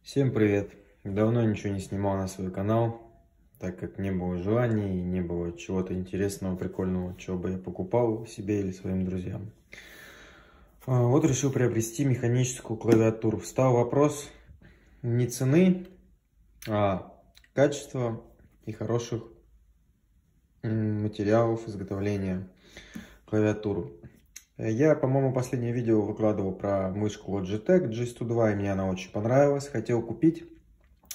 Всем привет! Давно ничего не снимал на свой канал, так как не было желаний, не было чего-то интересного, прикольного, чего бы я покупал себе или своим друзьям. Вот решил приобрести механическую клавиатуру. Встал вопрос не цены, а качества и хороших материалов изготовления клавиатуры. Я, по-моему, последнее видео выкладывал про мышку Logitech G102, и мне она очень понравилась. Хотел купить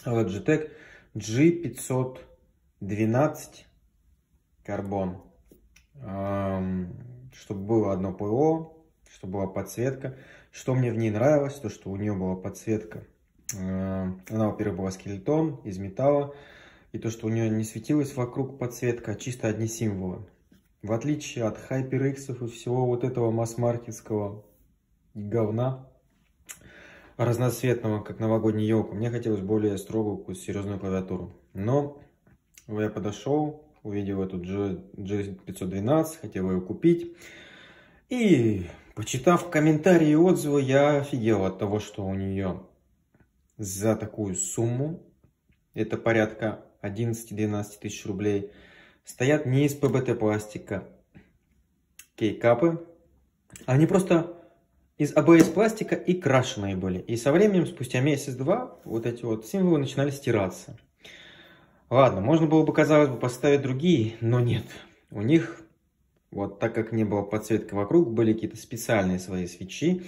Logitech G512 Carbon, чтобы было одно ПО, чтобы была подсветка. Что мне в ней нравилось, то что у нее была подсветка. Она, во-первых, была скелетон из металла, и то, что у нее не светилась вокруг подсветка, а чисто одни символы. В отличие от HyperX и всего вот этого масс-маркетского говна, разноцветного, как новогодний елка, мне хотелось более строгую, какую-то серьезную клавиатуру. Но я подошел, увидел эту G512, хотел ее купить. И, почитав комментарии и отзывы, я офигел от того, что у нее за такую сумму, это порядка 11-12 тысяч рублей, стоят не из ПБТ пластика кейкапы, они просто из АБС пластика и крашеные были. И со временем, спустя месяц-два, вот эти вот символы начинали стираться. Ладно, можно было бы, казалось бы, поставить другие, но нет. У них, вот так как не было подсветки вокруг, были какие-то специальные свои свечи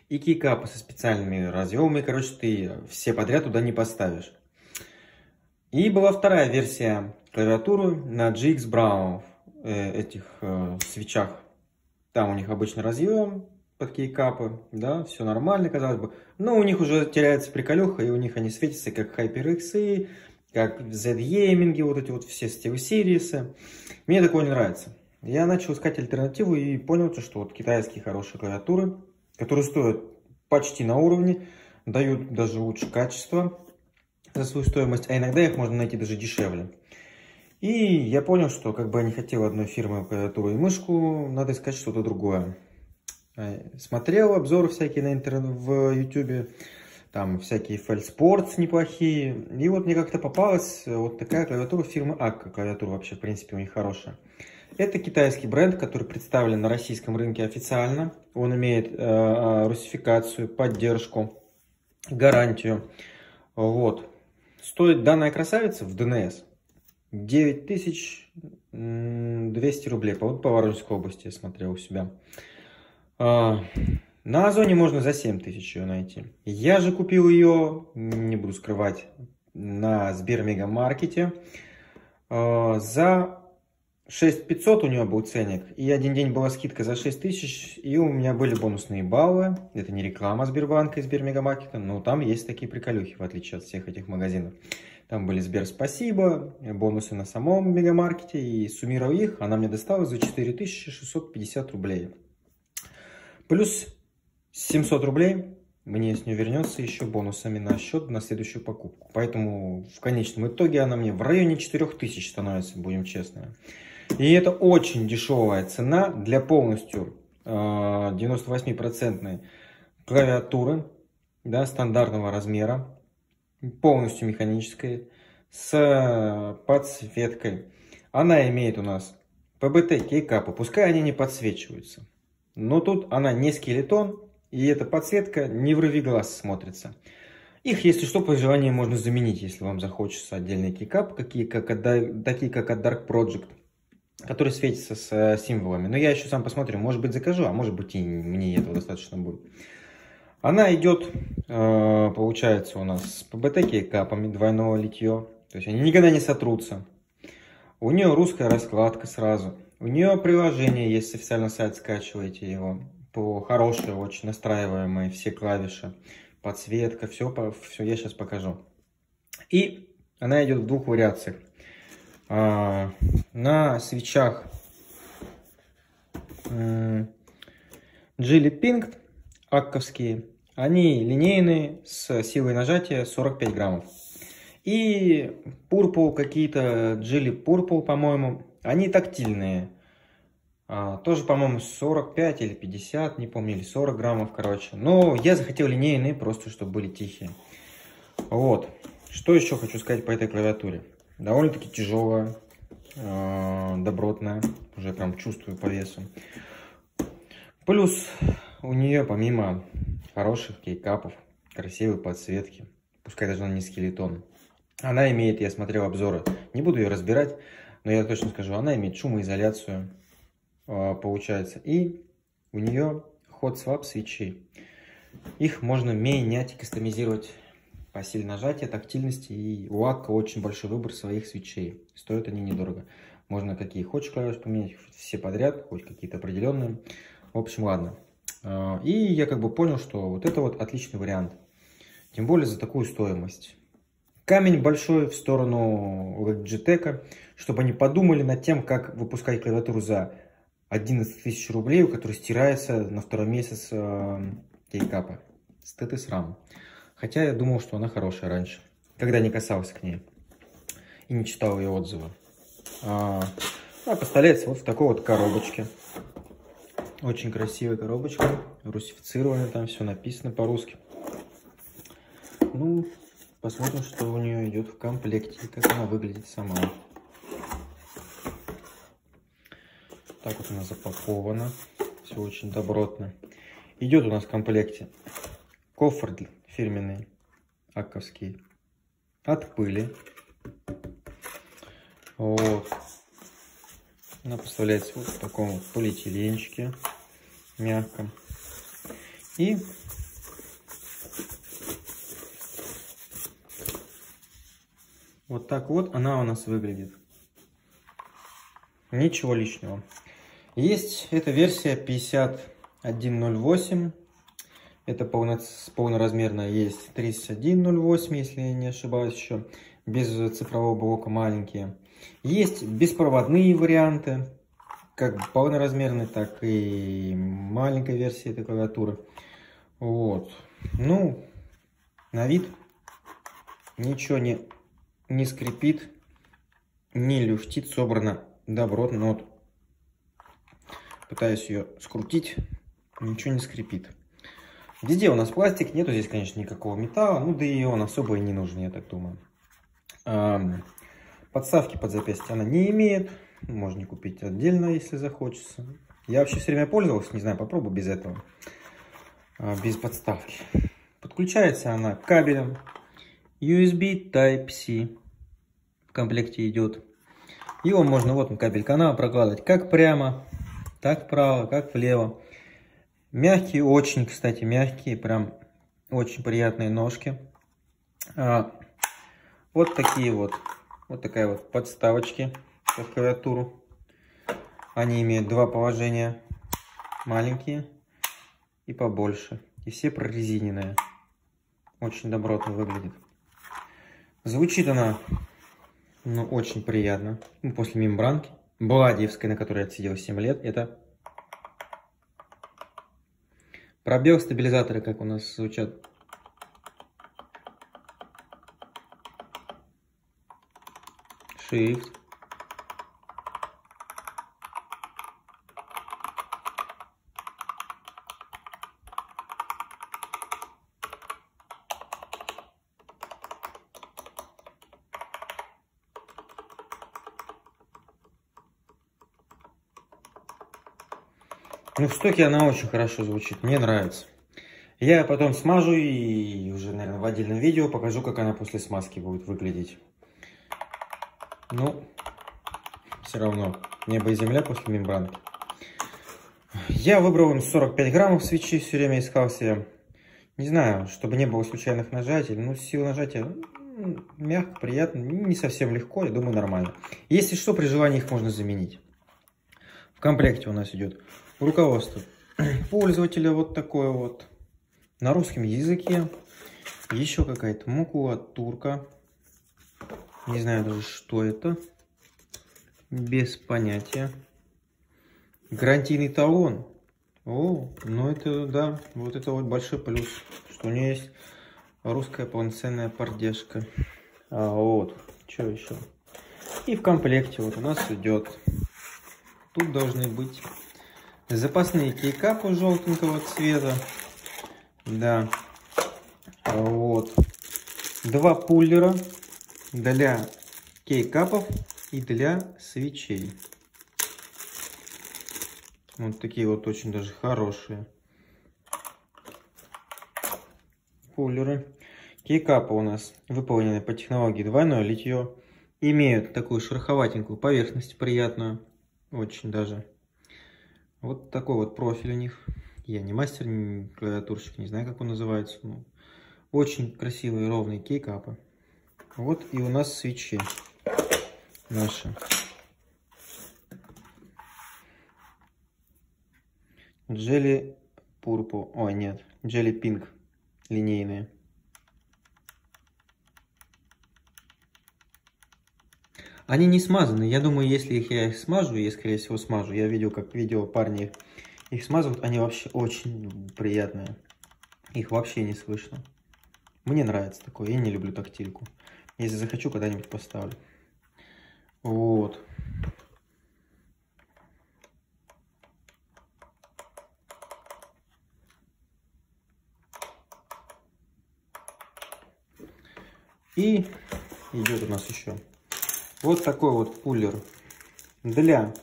и кейкапы со специальными разъемами. Короче, ты все подряд туда не поставишь. И была вторая версия клавиатуры на GX Brown, этих свечах. Там у них обычный разъем под кейкапы, да, все нормально, казалось бы. Но у них уже теряется приколюха, и у них они светятся как HyperX, как Z-Gaming, вот эти вот все SteelSeries. Мне такое не нравится. Я начал искать альтернативу и понял, что вот китайские хорошие клавиатуры, которые стоят почти на уровне, дают даже лучше качество за свою стоимость, а иногда их можно найти даже дешевле. И я понял, что как бы я не хотел одной фирмы клавиатуру и мышку, надо искать что-то другое. Смотрел обзоры всякие на в YouTube, там всякие Feltsports неплохие. И вот мне как-то попалась вот такая клавиатура фирмы Akka. Клавиатура вообще, в принципе, у них хорошая. Это китайский бренд, который представлен на российском рынке официально. Он имеет русификацию, поддержку, гарантию. Вот. Стоит данная красавица в ДНС 9200 рублей. Вот по Воронежской области я смотрел у себя. На Озоне можно за 7000 ее найти. Я же купил ее, не буду скрывать, на Сбермегамаркете за 6500 у нее был ценник. И один день была скидка за 6000. И у меня были бонусные баллы. Это не реклама Сбербанка и Сбермегамаркета, но там есть такие приколюхи, в отличие от всех этих магазинов. Там были Сбер спасибо, бонусы на самом Мегамаркете. И суммировав их, она мне досталась за 4650 рублей. Плюс 700 рублей мне с нее вернется еще бонусами на счет на следующую покупку. Поэтому в конечном итоге она мне в районе 4000 становится, будем честны. И это очень дешевая цена для полностью 98% клавиатуры, да, стандартного размера, полностью механической, с подсветкой. Она имеет у нас ПБТ кейкапы, пускай они не подсвечиваются. Но тут она не скелетон, и эта подсветка не врви глаз смотрится. Их, если что, по желанию можно заменить, если вам захочется отдельный кейкап, такие как от Dark Project, который светится с символами. Но я еще сам посмотрю, может быть закажу, а может быть и мне этого достаточно будет. Она идет, получается, у нас с ПБТ кейкапами двойного литья, то есть они никогда не сотрутся. У нее русская раскладка сразу. У нее приложение есть, официальный сайт, скачиваете его. По хорошие, очень настраиваемые все клавиши, подсветка, все я сейчас покажу. И она идет в двух вариациях. На свечах Geely Pink акковские, они линейные с силой нажатия 45 граммов. И Purple какие-то, Geely Purple, по-моему, они тактильные. Тоже, по-моему, 45 или 50, не помню, или 40 граммов, короче. Но я захотел линейные, просто чтобы были тихие. Вот. Что еще хочу сказать по этой клавиатуре. Довольно-таки тяжелая, добротная. Уже прям чувствую по весу. Плюс у нее, помимо хороших кейкапов, красивой подсветки, пускай даже она не скелетон, она имеет, я смотрел обзоры, не буду ее разбирать, но я точно скажу, она имеет шумоизоляцию, получается. И у нее hot-swap свечи. Их можно менять, кастомизировать по силе нажатия, тактильности. И у Акко очень большой выбор своих свечей. Стоят они недорого. Можно какие хочешь клавиши поменять, все подряд, хоть какие-то определенные. В общем, ладно. И я как бы понял, что вот это вот отличный вариант. Тем более за такую стоимость. Камень большой в сторону Logitech, чтобы они подумали над тем, как выпускать клавиатуру за 11 тысяч рублей, у которой стирается на второй месяц кейкапа. Стыд и срам. Хотя я думал, что она хорошая раньше, когда не касался к ней и не читал ее отзывы. Она поставляется вот в такой вот коробочке. Очень красивая коробочка, русифицированная, там все написано по-русски. Ну, посмотрим, что у нее идет в комплекте и как она выглядит сама. Так вот она запакована, все очень добротно. Идет у нас в комплекте кофр фирменный, акковский, от пыли. Вот. Она поставляется вот в таком вот полиэтиленчике мягком. И вот так вот она у нас выглядит. Ничего лишнего. Есть эта версия 5108. Это полноразмерная. Есть 3108, если я не ошибаюсь, еще без цифрового блока, маленькие. Есть беспроводные варианты, как полноразмерной, так и маленькой версии этой клавиатуры. Вот. Ну, на вид ничего не скрипит, не люфтит, собрано добротно. Вот. Пытаюсь ее скрутить, ничего не скрипит. Везде у нас пластик, нету здесь, конечно, никакого металла, ну да и он особо и не нужен, я так думаю. Подставки под запястье она не имеет, можно купить отдельно, если захочется. Я вообще все время пользовался, не знаю, попробую без этого, без подставки. Подключается она кабелем USB Type-C, в комплекте идет. Его можно, вот он кабель канала, прокладывать как прямо, так вправо, как влево. Мягкие, очень, кстати, мягкие, прям очень приятные ножки. Вот такие вот такая вот подставочки под клавиатуру. Они имеют два положения, маленькие и побольше. И все прорезиненные. Очень добротно выглядит. Звучит она, ну, очень приятно. Ну, после мембранки Бладиевской, на которой я отсидел 7 лет, это пробел стабилизаторы, как у нас звучат. Shift. Ну, в стоке она очень хорошо звучит, мне нравится. Я потом смажу и уже, наверное, в отдельном видео покажу, как она после смазки будет выглядеть. Ну, все равно небо и земля после мембранки. Я выбрал им 45 граммов свечи, все время искал себе. Не знаю, чтобы не было случайных нажатий. Ну, сила нажатия мягко, приятно, не совсем легко, я думаю, нормально. Если что, при желании их можно заменить. В комплекте у нас идет руководство пользователя, вот такое вот, на русском языке. Еще какая-то макулатурка. Не знаю даже, что это. Без понятия. Гарантийный талон. О, ну это, да, вот это вот большой плюс, что у нее есть русская полноценная поддержка. Вот, что еще? И в комплекте вот у нас идет. Тут должны быть запасные кейкапы желтенького цвета. Да. Вот. два пуллера для кейкапов и для свечей. Вот такие вот очень даже хорошие пуллеры. Кейкапы у нас выполнены по технологии двойное литье. Имеют такую шероховатенькую поверхность, приятную. Очень даже. Вот такой вот профиль у них. Я не мастер, не клавиатурщик, не знаю, как он называется. Но очень красивые ровные кейкапы. Вот и у нас свечи наши. Jelly Purple. Ой, нет. Jelly Pink. Линейные. Они не смазаны. Я думаю, если я их смажу, я, скорее всего, смажу. Я видел, как парни их смазывают. Они вообще очень приятные. Их вообще не слышно. Мне нравится такое. Я не люблю тактильку. Если захочу, когда-нибудь поставлю. Вот. И идет у нас еще вот такой вот пуллер для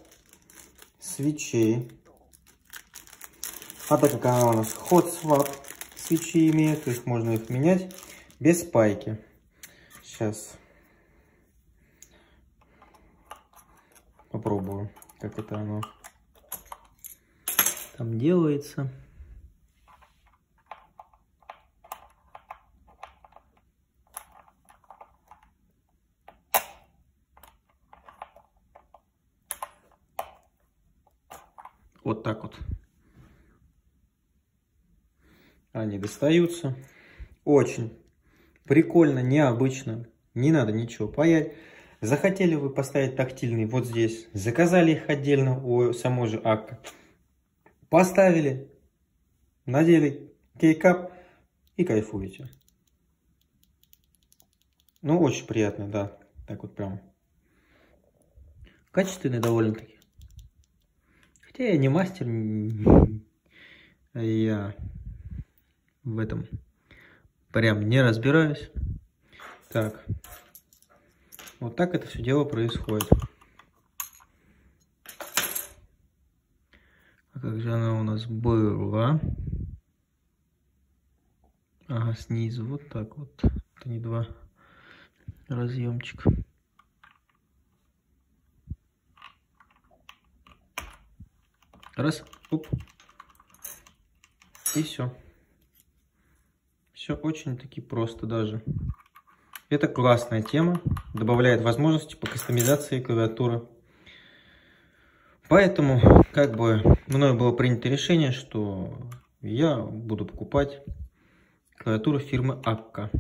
свечей. А так как она у нас hot swap свечи имеет, то есть можно их менять без пайки. Сейчас попробую, как это оно там делается. Вот так вот они достаются. Очень прикольно, необычно. Не надо ничего паять. Захотели вы поставить тактильный вот здесь. Заказали их отдельно у самой же Акко. Поставили, надели кейкап и кайфуете. Ну, очень приятно, да. Так вот прям. Качественный довольно-таки. Хотя я не мастер, я в этом прям не разбираюсь. Так, вот так это все дело происходит. А как же она у нас была? Ага, снизу вот так вот. Это не два разъемчика. Раз, оп. И все. Все очень-таки просто даже. Это классная тема. Добавляет возможности по кастомизации клавиатуры. Поэтому, как бы, мною было принято решение, что я буду покупать клавиатуру фирмы Акко.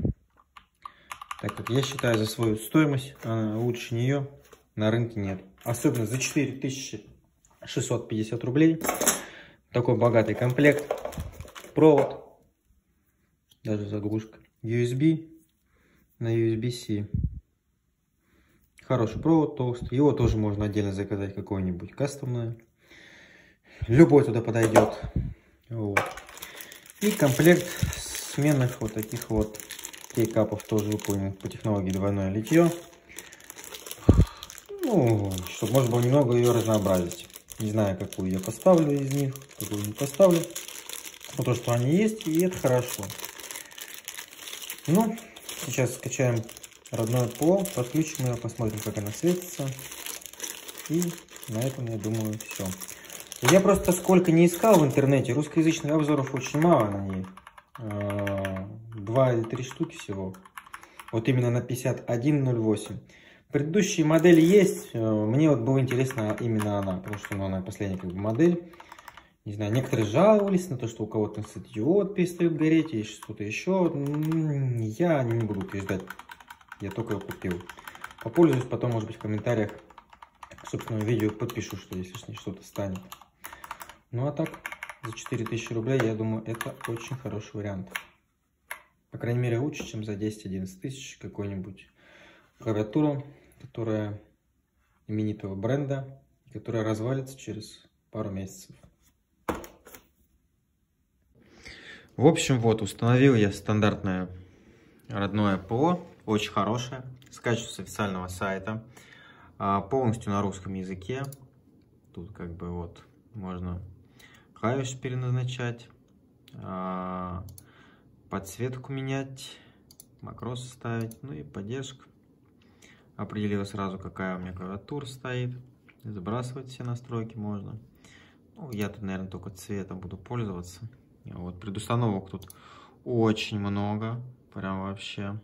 Так как я считаю за свою стоимость, лучше нее на рынке нет. Особенно за 4650 рублей. Такой богатый комплект. Провод. Даже заглушка. USB на USB-C. Хороший провод, толстый. Его тоже можно отдельно заказать, какое-нибудь кастомное. Любой туда подойдет. Вот. И комплект сменных вот таких вот кейкапов, тоже выполнен по технологии двойное литье. Ну, чтобы можно было немного ее разнообразить. Не знаю, какую я поставлю из них, какую не поставлю. Но то, что они есть, и это хорошо. Ну, сейчас скачаем родное ПО, подключим ее, посмотрим, как она светится. И на этом, я думаю, все. Я просто сколько не искал в интернете, русскоязычных обзоров очень мало на ней. 2 или 3 штуки всего. Вот именно на 5108. Предыдущие модели есть. Мне вот было интересно именно она, потому что она последняя как бы модель. Не знаю, некоторые жаловались на то, что у кого-то диод перестает гореть и что-то еще. Я не буду утверждать. Я только его купил. Попользуюсь, потом, может быть, в комментариях к собственному видео подпишу, что если с ней что-то станет. Ну а так, за 4000 рублей, я думаю, это очень хороший вариант. По крайней мере, лучше, чем за 10-11 тысяч какой-нибудь клавиатуру, которая именитого бренда, которая развалится через пару месяцев. В общем, вот, установил я стандартное родное ПО, очень хорошее, скачивается с официального сайта, полностью на русском языке. Тут как бы вот можно клавиши переназначать, подсветку менять, макросы ставить, ну и поддержка. Определила сразу, какая у меня клавиатура стоит, сбрасывать все настройки можно. Ну, я тут, наверное, только цветом буду пользоваться. Вот, предустановок тут очень много, прям вообще.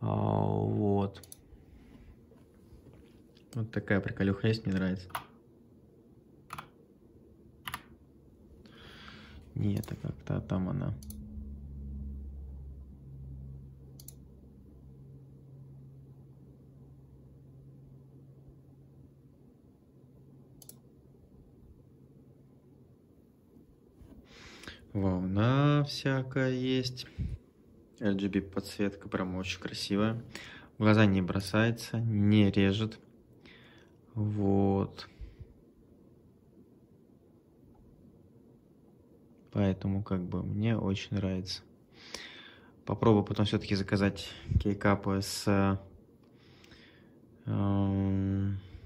Вот. Вот такая приколюха есть, мне нравится. Нет, это как-то там она. Волна всякая есть. RGB подсветка прям очень красивая. В глаза не бросается, не режет. Вот. Поэтому как бы мне очень нравится. Попробую потом все-таки заказать кейкапы с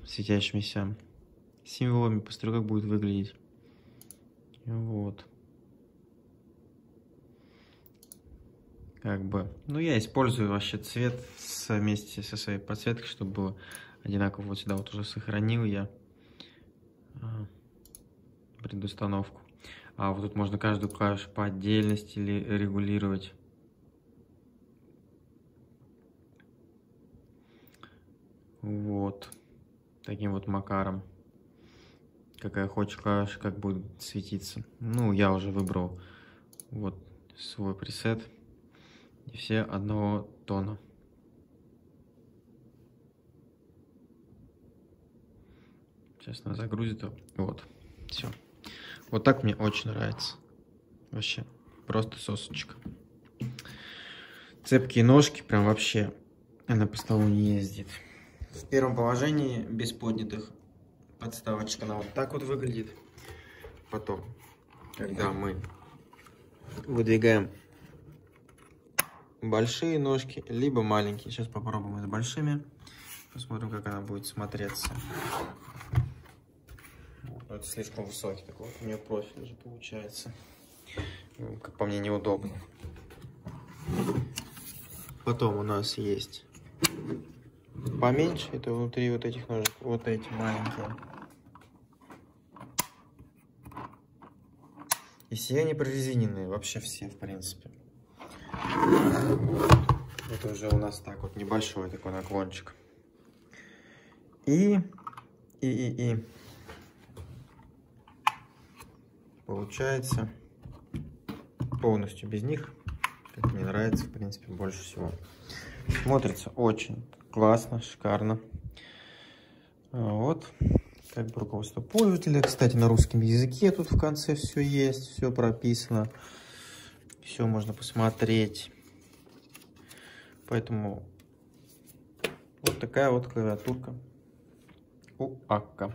светящимися символами. Посмотрю, как будет выглядеть. Вот. Как бы, ну, я использую вообще цвет вместе со своей подсветкой, чтобы было одинаково. Вот сюда вот уже сохранил я предустановку. А вот тут можно каждую клавишу по отдельности регулировать. Вот. Таким вот макаром. Какая хочешь клавиша, как будет светиться. Ну, я уже выбрал вот свой пресет. И все одного тона. Сейчас она загрузит. Вот. Все. Вот так мне очень нравится. Вообще. Просто сосочка. Цепкие ножки. Прям вообще. Она по столу не ездит. В первом положении без поднятых подставочка. Она вот так вот выглядит. Потом, когда мы выдвигаем большие ножки, либо маленькие. Сейчас попробуем с большими. Посмотрим, как она будет смотреться. Это слишком высокий такой. Вот у меня профиль уже получается. Как по мне, неудобно. Потом у нас есть поменьше. Это внутри вот этих ножек. Вот эти маленькие. И все они прорезиненные. Вообще все, в принципе. Это уже у нас так вот небольшой такой наклончик. И получается полностью без них, как мне нравится, в принципе, больше всего. Смотрится очень классно, шикарно. Вот, как бы руководство пользователя. Кстати, на русском языке тут в конце все есть, все прописано. Все можно посмотреть. Поэтому вот такая вот клавиатурка у Акко.